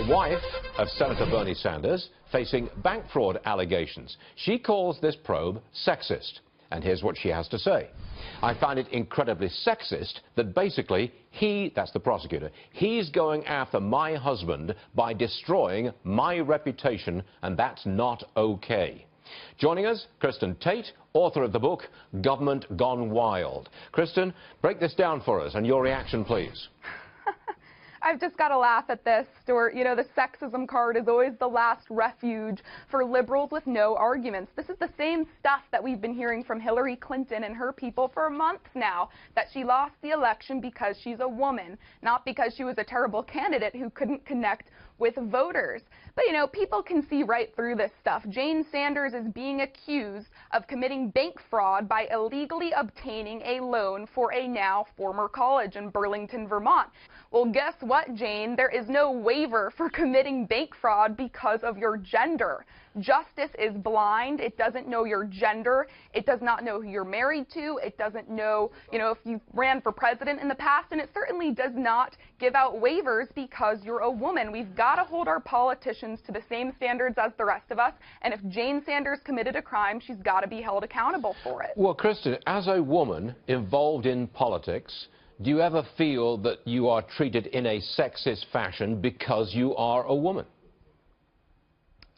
The wife of Senator Bernie Sanders facing bank fraud allegations. She calls this probe sexist. And here's what she has to say. I find it incredibly sexist that basically he, that's the prosecutor, he's going after my husband by destroying my reputation, and that's not okay. Joining us, Kristin Tate, author of the book Government Gone Wild. Kristin, break this down for us, and your reaction, please. I've just got to laugh at this, Stuart. You know, the sexism card is always the last refuge for liberals with no arguments. This is the same stuff that we've been hearing from Hillary Clinton and her people for months now, that she lost the election because she's a woman, not because she was a terrible candidate who couldn't connect with voters. But, you know, people can see right through this stuff. Jane Sanders is being accused of committing bank fraud by illegally obtaining a loan for a now former college in Burlington, Vermont. Well, guess what, Jane? There is no waiver for committing bank fraud because of your gender. Justice is blind. It doesn't know your gender. It does not know who you're married to. It doesn't know, if you ran for president in the past, and it certainly does not give out waivers because you're a woman. We've got to hold our politicians to the same standards as the rest of us, and if Jane Sanders committed a crime, she's got to be held accountable for it. Well, Kristin, as a woman involved in politics, do you ever feel that you are treated in a sexist fashion because you are a woman?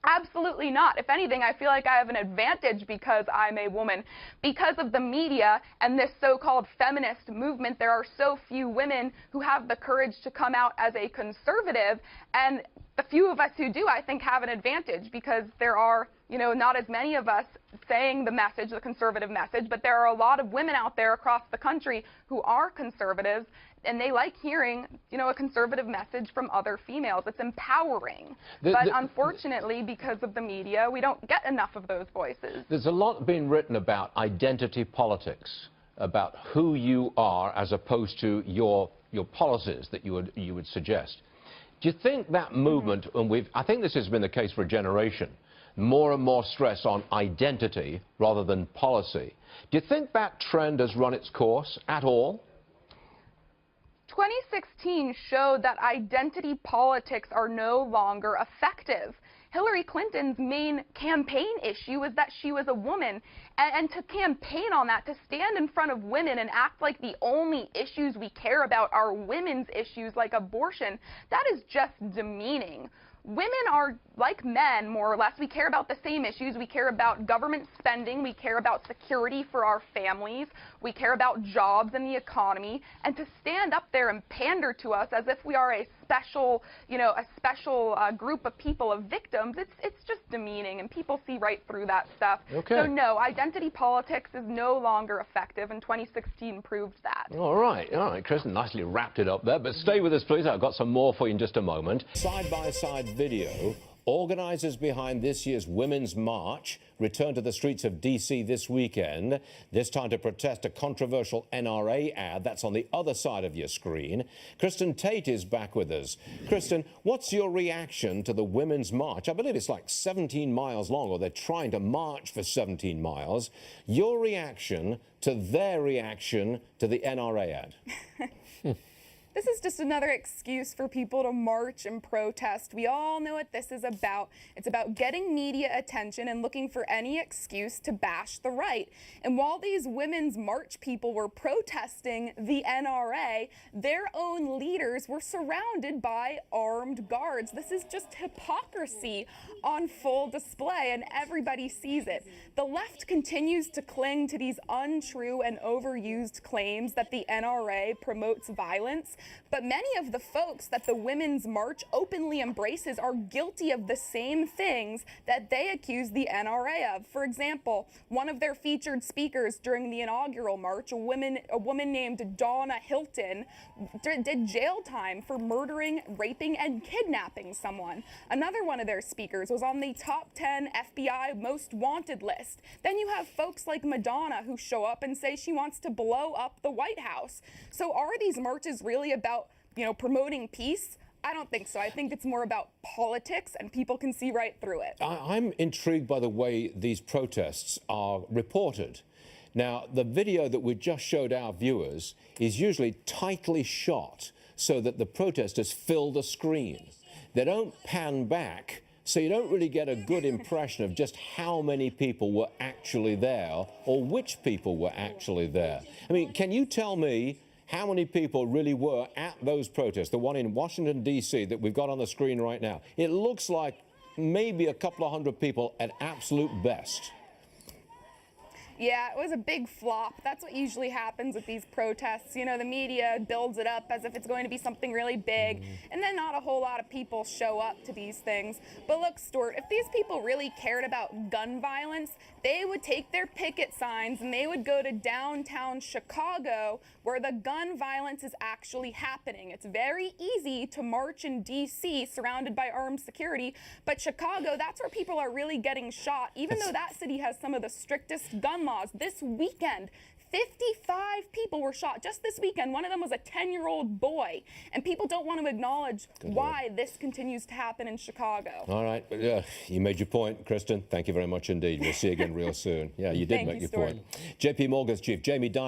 Absolutely not. If anything, I feel like I have an advantage because I'm a woman. Because of the media and this so-called feminist movement, there are so few women who have the courage to come out as a conservative, and the few of us who do, I think, have an advantage because there are, not as many of us saying the message, the conservative message, but there are a lot of women out there across the country who are conservatives, and they like hearing, a conservative message from other females. It's empowering. But unfortunately, because of the media, we don't get enough of those voices. There's a lot being written about identity politics, about who you are as opposed to your policies that you would suggest. Do you think that movement, and I think this has been the case for a generation, more and more stress on identity rather than policy. Do you think that trend has run its course at all? 2016 showed that identity politics are no longer effective. Hillary Clinton's main campaign issue was that she was a woman, and to campaign on that, to stand in front of women and act like the only issues we care about are women's issues like abortion, that is just demeaning. Women are like men, more or less. We care about the same issues. We care about government spending. We care about security for our families. We care about jobs and the economy. And to stand up there and pander to us as if we are a special, group of people, of victims, it's just demeaning, and people see right through that stuff. Okay. So no, identity politics is no longer effective, and 2016 proved that. All right, Kristin, nicely wrapped it up there, but stay with us, please. I've got some more for you in just a moment. Side-by-side video. Organizers behind this year's Women's March return to the streets of D.C. this weekend, this time to protest a controversial NRA ad that's on the other side of your screen. Kristin Tate is back with us. Kristin, what's your reaction to the Women's March? I believe it's like 17 miles long, or they're trying to march for 17 miles. Your reaction to their reaction to the NRA ad? This is just another excuse for people to march and protest. We all know what this is about. It's about getting media attention and looking for any excuse to bash the right. And while these Women's March people were protesting the NRA, their own leaders were surrounded by armed guards. This is just hypocrisy on full display, and everybody sees it. The left continues to cling to these untrue and overused claims that the NRA promotes violence. But many of the folks that the Women's March openly embraces are guilty of the same things that they accuse the NRA of. For example, one of their featured speakers during the inaugural march, a woman named Donna Hilton, did jail time for murdering, raping, and kidnapping someone. Another one of their speakers was on the top 10 FBI most wanted list. Then you have folks like Madonna who show up and say she wants to blow up the White House. So are these marches really about, promoting peace? I don't think so. I think it's more about politics, and people can see right through it. I'm intrigued by the way these protests are reported. Now, the video that we just showed our viewers is usually tightly shot so that the protesters fill the screen. they don't pan back. So you don't really get a good impression of just how many people were actually there or which people were actually there. I mean, can you tell me how many people really were at those protests, the one in Washington, D.C. that we've got on the screen right now? It looks like maybe a couple of hundred people at absolute best. Yeah, it was a big flop. That's what usually happens with these protests. You know, the media builds it up as if it's going to be something really big, and then not a whole lot of people show up to these things. But look, Stuart, if these people really cared about gun violence, they would take their picket signs and they would go to downtown Chicago, where the gun violence is actually happening. It's very easy to march in D.C. surrounded by armed security, but Chicago, that's where people are really getting shot, even though that city has some of the strictest gun laws. This weekend, 55 people were shot just this weekend. One of them was a 10-year-old boy. And people don't want to acknowledge why this continues to happen in Chicago. All right. You made your point, Kristin. Thank you very much indeed. We'll see you again real soon. Yeah, you did make your point. JP Morgan's chief, Jamie Dimon.